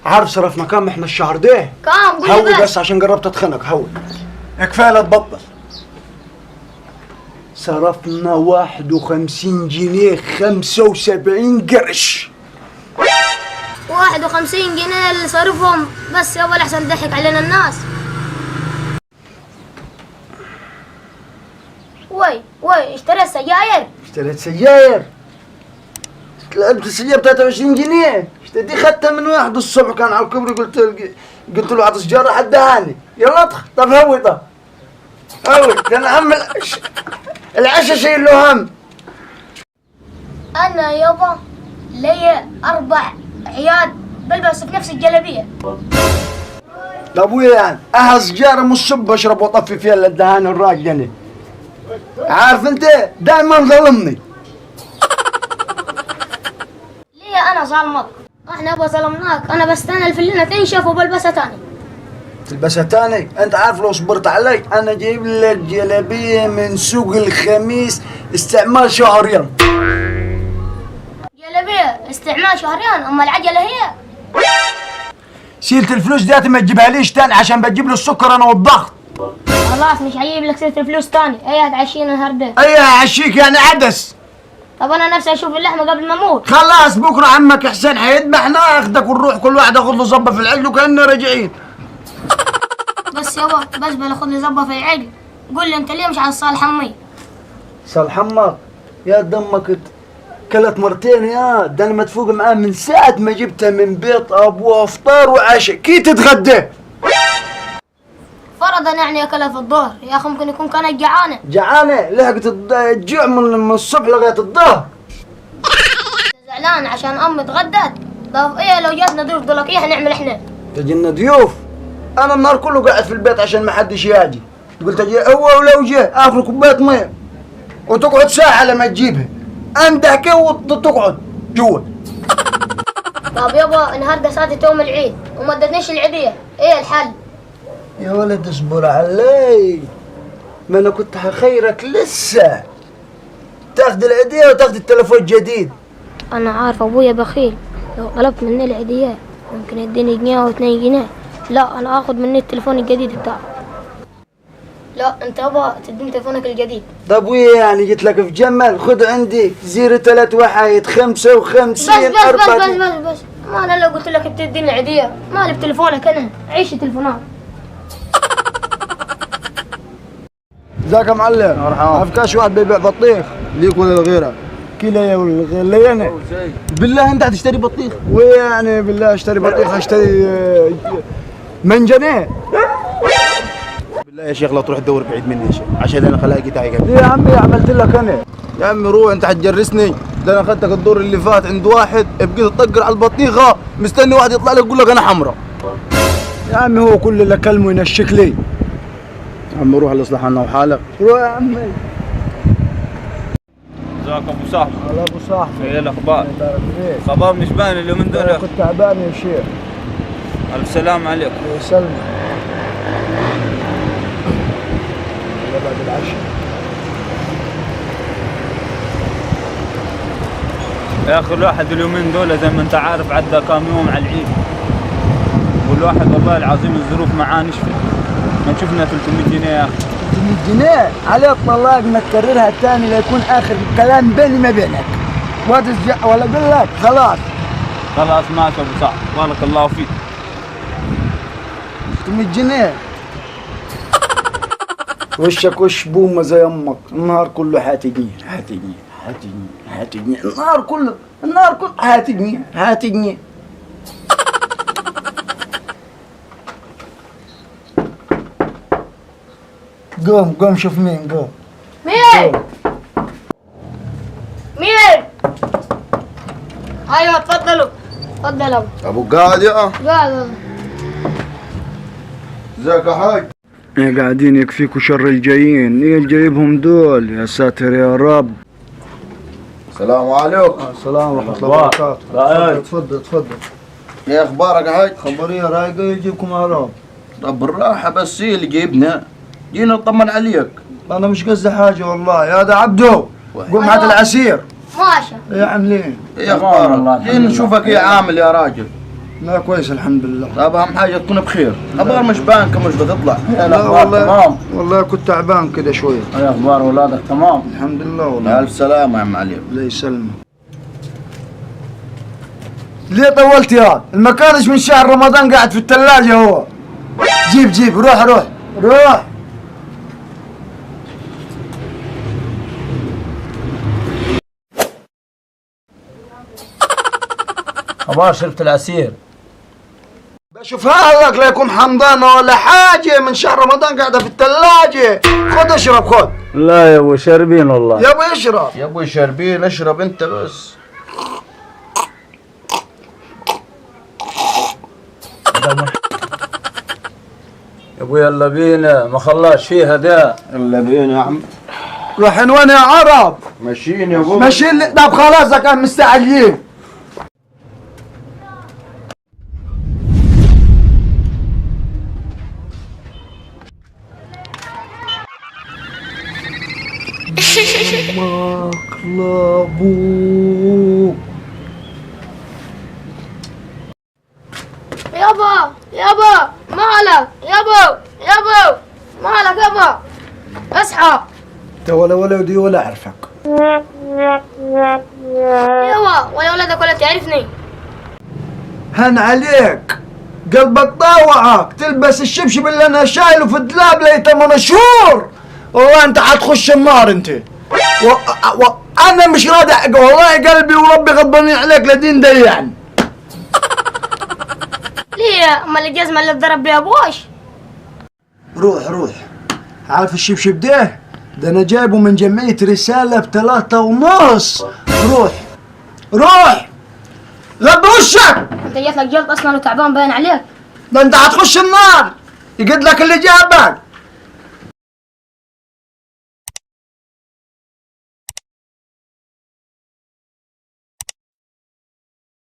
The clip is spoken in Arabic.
عارف صرفنا كام احنا الشهر ده؟ كام؟ قول هوي لي بس عشان قربت اتخنق. هوي كفايه لا تبطل. صرفنا 51 جنيه 75 قرش. 51 جنيه اللي صرفهم بس يابا لحسن تضحك علينا الناس. وي اشتريت سجاير؟ اشتريت سجاير؟ لعبت السجاير ب 23 جنيه. دي خدتها من واحد الصبح كان على الكبري، قلت له اعطي سجاره حدهاني. يلا ادخل. طب هوي كان هم العشاء شايل له هم. انا يابا ليا 4 عياد بلبس في نفس الجلابيه. ابويا يعني اهل سجاره من الصبح اشرب واطفي فيها الدهان الراجل. عارف انت دائما ظلمني. ليه انا ظلمك؟ احنا يابا ظلمناك. انا بستنى الفلينه تنشف وبلبسها تاني. تلبسها تاني؟ انت عارف لو صبرت علي انا جايب لك جلابيه من سوق الخميس استعمال شهرين. جلابيه استعمال شهرين؟ اما العجله هي. سيلة الفلوس دياتي ما تجيبها ليش تاني عشان بتجيب لي السكر انا والضغط. خلاص مش هجيب لك سيرة الفلوس تاني. هي هتعشينا النهار ده. ايه هعشيك يعني عدس؟ طب انا نفسي اشوف اللحمه قبل ما اموت. خلاص بكره عمك حسين حيذبحنا اخدك ونروح كل واحد ياخذ له زبه في العجل وكاننا راجعين. بس يابا بس باخذ لي زبه في العجل. قول لي انت ليه مش على صالح امي؟ صالح امك؟ يا دمك كلت مرتين يا ده انا مدفوق معاه من ساعه ما جبتها من بيت ابوها فطار وعشاء. كي تتغدى؟ فرضا يعني اكلها في الظهر يا اخي ممكن يكون كانت جعانه لحقت الجوع من الصبح لغايه الظهر. زعلان عشان امي اتغدت. طب ايه لو جاتنا ضيوف دولك ايه هنعمل احنا؟ تجينا ضيوف؟ انا النهار كله قاعد في البيت عشان ما حدش يجي. قلت اجي هو ولو جه اخذ كوبايه ميه وتقعد ساعه لما تجيبها. انده كي وتقعد جوا. طب يابا النهارده ساعة يوم العيد وما ادتنيش العيديه، ايه الحل؟ يا ولد اصبر علي، ما انا كنت هخيرك لسه تاخذ العيديه وتاخذ التليفون الجديد. انا عارف ابويا بخيل، لو طلبت مني العيديه ممكن يديني جنيه او 2 جنيه. لا انا اخذ مني التليفون الجديد بتاعه. لا انت يابا تديني تليفونك الجديد. طب ويه يعني جيت لك في جمل؟ خذ عندي 03 1 55 بس ما انا لو قلت لك بتديني العيديه مالي بتليفونك انا عيش تليفونات. ازيك يا معلم؟ مرحبا. افكاش واحد بيبيع بطيخ ليك ولا لغيرك؟ كيلو ولا غير لي انا؟ بالله انت هتشتري بطيخ؟ ويعني بالله اشتري بطيخ اشتري منجنيه. بالله يا شيخ لا تروح تدور بعيد مني يا شيخ عشان انا خلاقي تعي قبل. ليه يا عمي عملت لك انا؟ يا عمي روح انت حتجرسني. ده انا اخذتك الدور اللي فات عند واحد بقيت تطقر على البطيخه مستني واحد يطلع لك يقول لك انا حمراء. يا عمي هو كل اللي كلمه ينشك لي. يا عمي روح الله يصلح لنا وحالك. روح يا عمي. ازيك ابو صاحبي؟ هلا ابو صاحبي. ايه الاخبار؟ خبر مش باين اليومين دول. كنت تعبان يا شيخ. الف سلام عليك. يسلمك. بعد العشاء. يا اخي الواحد اليومين دول زي ما انت عارف عدى كام يوم على العيد، والواحد والله العظيم الظروف معاه نشفت. ما شفنا 300 جنيه يا اخي. 300 جنيه على الطلاق ما تكررها تاني ليكون اخر كلام بيني ما بينك. ولا اقول لك خلاص. خلاص ماشي ابو صاحبي بارك الله فيك. 300 جنيه وشك وش بومه زي امك. النهار كله حاتجني النهار كله حاتجني. قوم شوف مين. قوم مين؟ ايوه تفضل ابو قاعد يا قاعد. ازيك يا حاج؟ قاعدين يكفيكوا شر الجايين. ايه الجايبهم دول يا ساتر يا رب. السلام عليكم. السلام ورحمة الله وبركاته. تفضل. ايه اخبارك يا حاج؟ خبرية رايقة يجيكم اهرام. طب بالراحه بس هي اللي جايبنا جينا نطمن عليك. انا مش قصدي حاجة والله. يا ده عبدو قوم هات العسير. ماشي. ايه عاملين؟ ايه اخبارك؟ جينا نشوفك ايه عامل يا راجل. لا كويس الحمد لله. طب اهم حاجه تكون بخير. اخبار مش بانكه مش بتطلع. لا والله والله كنت تعبان كده شويه. ايه اخبار اولادك تمام؟ الحمد لله والله. الف سلامه يا عم علي. الله يسلمك. ليه طولت يا المكانش من شهر رمضان قاعد في الثلاجة هو. جيب روح أبغى شربت العسير. بشوفها لك لا يكون حمضانة ولا حاجة من شهر رمضان قاعدة في الثلاجة. خد اشرب خد. لا يا ابو شاربين والله. يا ابو اشرب. يا ابوي شاربين اشرب انت بس. يا ابوي يلا بينا ما خلاش فيها ده. يلا بينا يا عم. رايحين وين يا عرب؟ ماشيين يا ابوي. ماشيين. طب خلاص كان مستعجلين. مقلبوك. يابا مالك يابا مالك يابا اصحى. انت ولا ولدي ولا اعرفك. يابا ولا ولدك ولا تعرفني. هن عليك قلبك طاوعك تلبس الشبشب اللي انا شايله في الدولاب لي 8 شهور. والله انت حتخش النار انت. انا مش راضي والله قلبي وربي غضبانين عليك لدين ده يعني. ليه امال الجزمه اللي اتضرب بيها ابوش؟ روح عارف الشبشب ده انا جايبه من جمعية رسالة ب3.5. روح غض وشك. انت جات لك جلط اصلا وتعبان باين عليك. ده انت هتخش النار يقد لك اللي جابك.